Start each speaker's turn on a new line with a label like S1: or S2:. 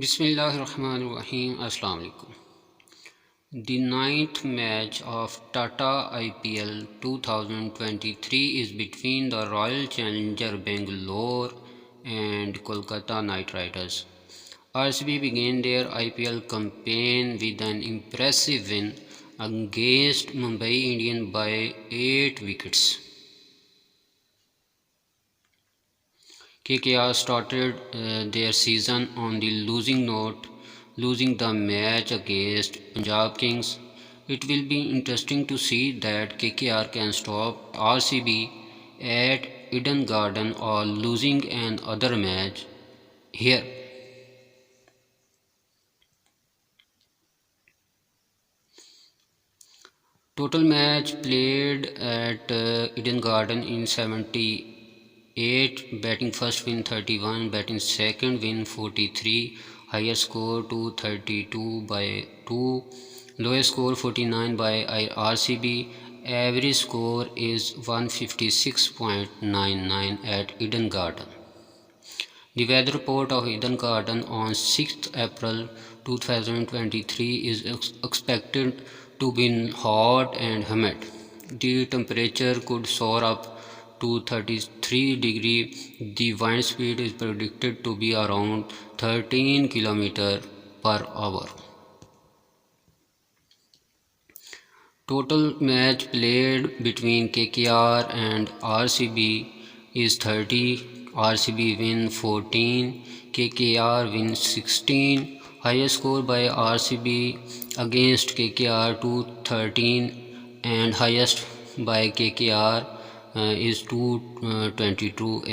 S1: Bismillahirrahmanirrahim. Assalamualaikum. The ninth match of TATA IPL 2023 is between the Royal Challenger Bangalore and Kolkata Knight Riders. RCB began their IPL campaign with an impressive win against Mumbai Indians by 8 wickets. KKR started their season on the losing note, losing the match against Punjab Kings. It will be interesting to see that KKR can stop RCB at Eden Garden or losing another match here. Total match played at Eden Garden in 78, batting first win 31, batting second win 43, highest score 232 by 2, lowest score 49 by RCB, average score is 156.99 at Eden Garden. The weather report of Eden Garden on 6th April 2023 is expected to be hot and humid. The temperature could soar up to 33 degrees. The wind speed is predicted to be around 13 km per hour. Total match played between KKR and RCB is 30. RCB win 14, KKR win 16. Highest score by RCB against KKR 213 and highest by KKR is 222.